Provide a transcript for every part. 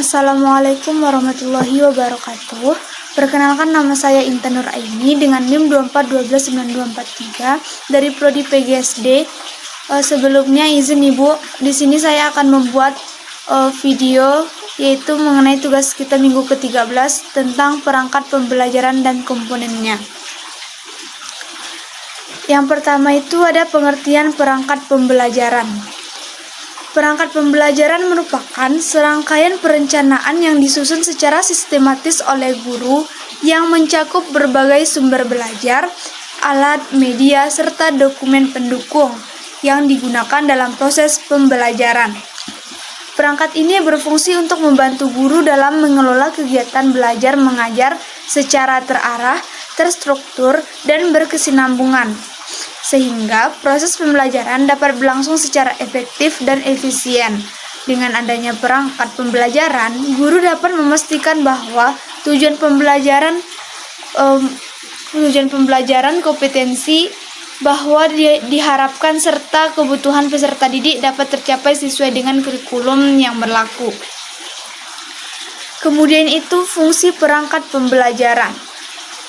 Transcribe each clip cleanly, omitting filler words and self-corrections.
Assalamualaikum warahmatullahi wabarakatuh. Perkenalkan, nama saya Intan Nur Aini dengan NIM 24129243 dari Prodi PGSD. Sebelumnya izin Ibu, di sini saya akan membuat video yaitu mengenai tugas kita minggu ke-13 tentang perangkat pembelajaran dan komponennya. Yang pertama itu ada pengertian perangkat pembelajaran. Perangkat pembelajaran merupakan serangkaian perencanaan yang disusun secara sistematis oleh guru yang mencakup berbagai sumber belajar, alat, media, serta dokumen pendukung yang digunakan dalam proses pembelajaran. Perangkat ini berfungsi untuk membantu guru dalam mengelola kegiatan belajar mengajar secara terarah, terstruktur, dan berkesinambungan, sehingga proses pembelajaran dapat berlangsung secara efektif dan efisien. Dengan adanya perangkat pembelajaran, guru dapat memastikan bahwa tujuan pembelajaran, kompetensi bahwa diharapkan serta kebutuhan peserta didik dapat tercapai sesuai dengan kurikulum yang berlaku. Kemudian itu fungsi perangkat pembelajaran.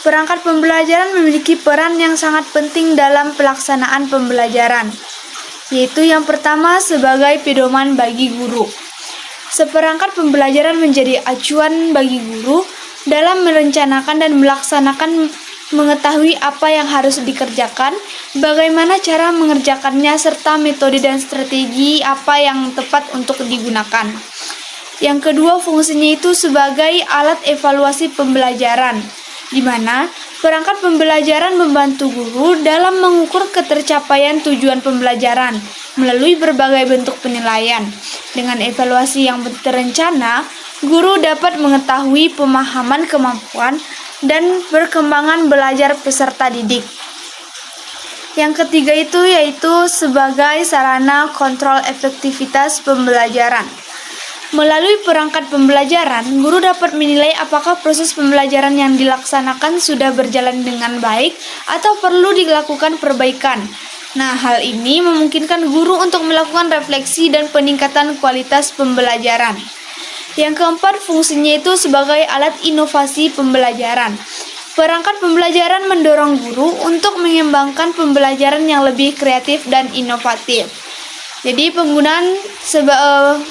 Perangkat pembelajaran memiliki peran yang sangat penting dalam pelaksanaan pembelajaran, yaitu yang pertama sebagai pedoman bagi guru. Seperangkat pembelajaran menjadi acuan bagi guru dalam merencanakan dan melaksanakan, mengetahui apa yang harus dikerjakan, bagaimana cara mengerjakannya, serta metode dan strategi apa yang tepat untuk digunakan. Yang kedua, fungsinya itu sebagai alat evaluasi pembelajaran, di mana perangkat pembelajaran membantu guru dalam mengukur ketercapaian tujuan pembelajaran melalui berbagai bentuk penilaian. Dengan evaluasi yang terencana, guru dapat mengetahui pemahaman, kemampuan, dan perkembangan belajar peserta didik. Yang ketiga itu yaitu sebagai sarana kontrol efektivitas pembelajaran. Melalui perangkat pembelajaran, guru dapat menilai apakah proses pembelajaran yang dilaksanakan sudah berjalan dengan baik atau perlu dilakukan perbaikan. Nah, hal ini memungkinkan guru untuk melakukan refleksi dan peningkatan kualitas pembelajaran. Yang keempat, fungsinya itu sebagai alat inovasi pembelajaran. Perangkat pembelajaran mendorong guru untuk mengembangkan pembelajaran yang lebih kreatif dan inovatif. Jadi penggunaan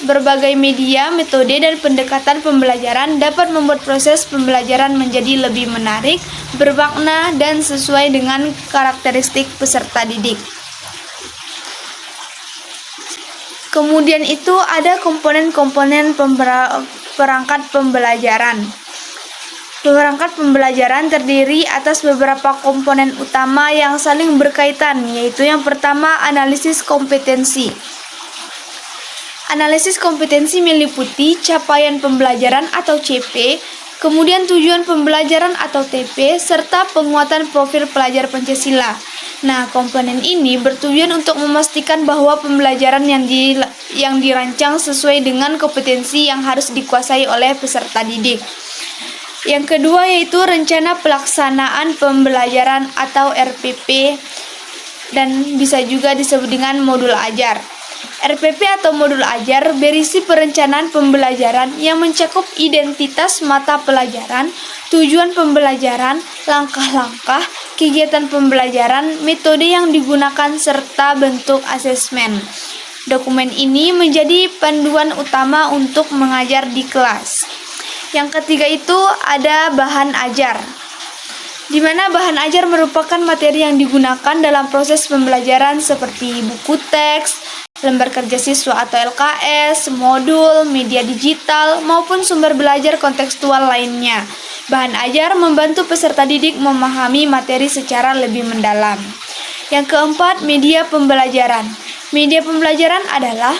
berbagai media, metode, dan pendekatan pembelajaran dapat membuat proses pembelajaran menjadi lebih menarik, bermakna, dan sesuai dengan karakteristik peserta didik. Kemudian itu ada komponen-komponen perangkat pembelajaran. Perangkat pembelajaran terdiri atas beberapa komponen utama yang saling berkaitan, yaitu yang pertama, analisis kompetensi. Analisis kompetensi meliputi capaian pembelajaran atau CP, kemudian tujuan pembelajaran atau TP, serta penguatan profil pelajar Pancasila. Nah, komponen ini bertujuan untuk memastikan bahwa pembelajaran yang dirancang sesuai dengan kompetensi yang harus dikuasai oleh peserta didik. Yang kedua yaitu rencana pelaksanaan pembelajaran atau RPP, dan bisa juga disebut dengan modul ajar. RPP atau modul ajar berisi perencanaan pembelajaran yang mencakup identitas mata pelajaran, tujuan pembelajaran, langkah-langkah, kegiatan pembelajaran, metode yang digunakan, serta bentuk asesmen. Dokumen ini menjadi panduan utama untuk mengajar di kelas. Yang ketiga itu ada bahan ajar, di mana bahan ajar merupakan materi yang digunakan dalam proses pembelajaran seperti buku teks, lembar kerja siswa atau LKS, modul, media digital, maupun sumber belajar kontekstual lainnya. Bahan ajar membantu peserta didik memahami materi secara lebih mendalam. Yang keempat, media pembelajaran. Media pembelajaran adalah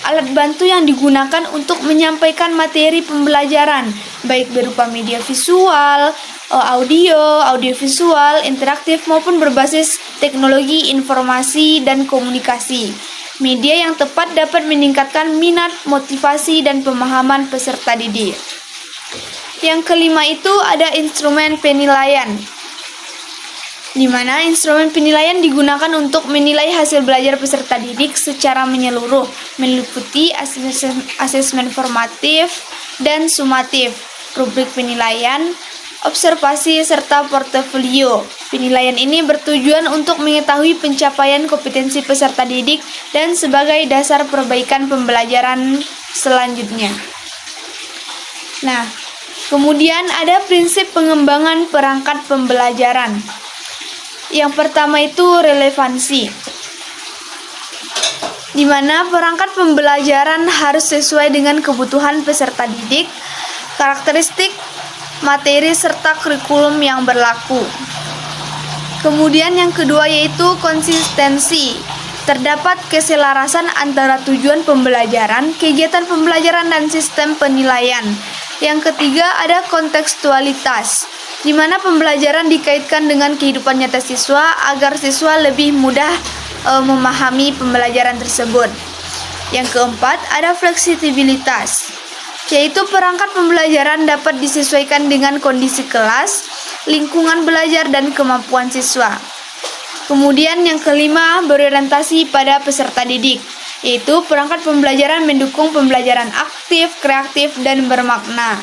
alat bantu yang digunakan untuk menyampaikan materi pembelajaran, baik berupa media visual, audiovisual, interaktif, maupun berbasis teknologi informasi dan komunikasi. Media yang tepat dapat meningkatkan minat, motivasi, dan pemahaman peserta didik. Yang kelima itu ada instrumen penilaian, di mana instrumen penilaian digunakan untuk menilai hasil belajar peserta didik secara menyeluruh, meliputi asesmen formatif, dan sumatif, rubrik penilaian, observasi, serta portofolio. Penilaian ini bertujuan untuk mengetahui pencapaian kompetensi peserta didik dan sebagai dasar perbaikan pembelajaran selanjutnya. Nah, kemudian ada prinsip pengembangan perangkat pembelajaran. Yang pertama itu relevansi, di mana perangkat pembelajaran harus sesuai dengan kebutuhan peserta didik, karakteristik, materi, serta kurikulum yang berlaku. Kemudian yang kedua yaitu konsistensi. Terdapat keselarasan antara tujuan pembelajaran, kegiatan pembelajaran, dan sistem penilaian. Yang ketiga ada kontekstualitas, di mana pembelajaran dikaitkan dengan kehidupan nyata siswa agar siswa lebih mudah memahami pembelajaran tersebut. Yang keempat ada fleksibilitas, yaitu perangkat pembelajaran dapat disesuaikan dengan kondisi kelas, lingkungan belajar, dan kemampuan siswa. Kemudian yang kelima berorientasi pada peserta didik, yaitu perangkat pembelajaran mendukung pembelajaran aktif, kreatif, dan bermakna.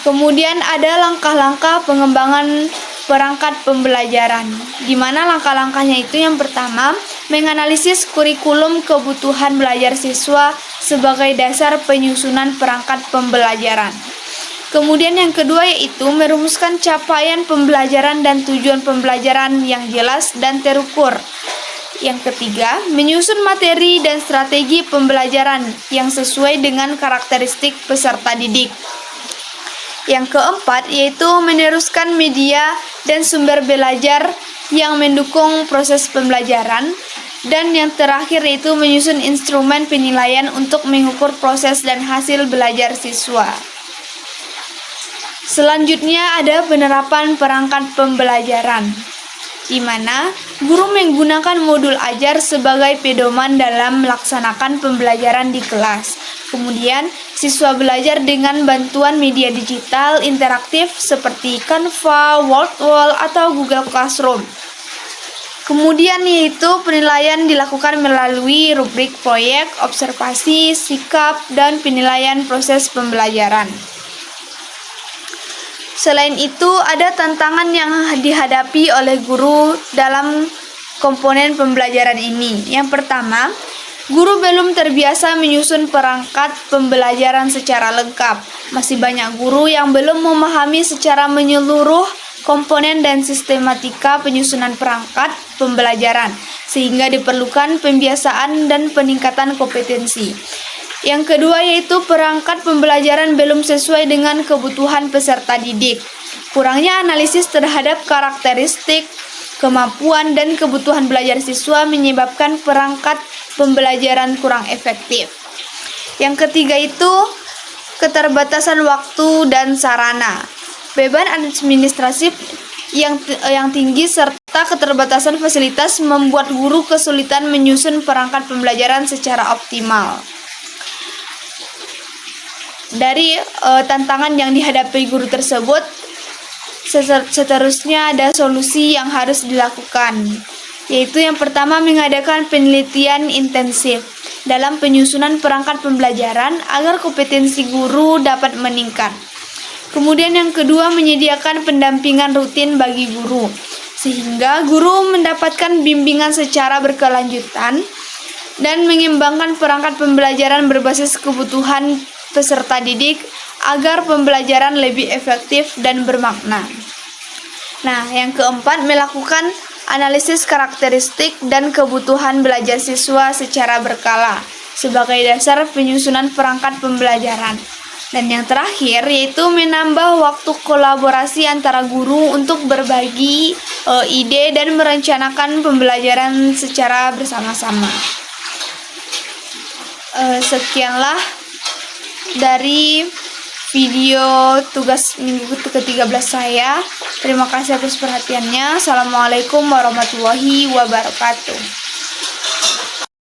Kemudian ada langkah-langkah pengembangan perangkat pembelajaran, di mana langkah-langkahnya itu yang pertama, menganalisis kurikulum kebutuhan belajar siswa sebagai dasar penyusunan perangkat pembelajaran. Kemudian yang kedua yaitu merumuskan capaian pembelajaran dan tujuan pembelajaran yang jelas dan terukur. Yang ketiga, menyusun materi dan strategi pembelajaran yang sesuai dengan karakteristik peserta didik. Yang keempat yaitu meneruskan media dan sumber belajar yang mendukung proses pembelajaran. Dan yang terakhir yaitu menyusun instrumen penilaian untuk mengukur proses dan hasil belajar siswa. Selanjutnya ada penerapan perangkat pembelajaran, di mana guru menggunakan modul ajar sebagai pedoman dalam melaksanakan pembelajaran di kelas. Kemudian, siswa belajar dengan bantuan media digital interaktif seperti Canva, Wordwall, atau Google Classroom. Kemudian yaitu penilaian dilakukan melalui rubrik proyek, observasi, sikap, dan penilaian proses pembelajaran. Selain itu, ada tantangan yang dihadapi oleh guru dalam komponen pembelajaran ini. Yang pertama, guru belum terbiasa menyusun perangkat pembelajaran secara lengkap. Masih banyak guru yang belum memahami secara menyeluruh komponen dan sistematika penyusunan perangkat pembelajaran, sehingga diperlukan pembiasaan dan peningkatan kompetensi. Yang kedua yaitu perangkat pembelajaran belum sesuai dengan kebutuhan peserta didik. Kurangnya analisis terhadap karakteristik, kemampuan, dan kebutuhan belajar siswa menyebabkan perangkat pembelajaran kurang efektif. Yang ketiga itu keterbatasan waktu dan sarana. Beban administratif yang tinggi serta keterbatasan fasilitas membuat guru kesulitan menyusun perangkat pembelajaran secara optimal. Dari tantangan yang dihadapi guru tersebut, seterusnya ada solusi yang harus dilakukan, yaitu yang pertama mengadakan penelitian intensif dalam penyusunan perangkat pembelajaran agar kompetensi guru dapat meningkat. Kemudian yang kedua menyediakan pendampingan rutin bagi guru, sehingga guru mendapatkan bimbingan secara berkelanjutan dan mengembangkan perangkat pembelajaran berbasis kebutuhan peserta didik agar pembelajaran lebih efektif dan bermakna. Nah, yang keempat melakukan analisis karakteristik dan kebutuhan belajar siswa secara berkala sebagai dasar penyusunan perangkat pembelajaran. Dan yang terakhir yaitu menambah waktu kolaborasi antara guru untuk berbagi ide dan merencanakan pembelajaran secara bersama-sama. Sekianlah dari video tugas minggu ke-13 saya. Terima kasih atas perhatiannya. Assalamualaikum warahmatullahi wabarakatuh.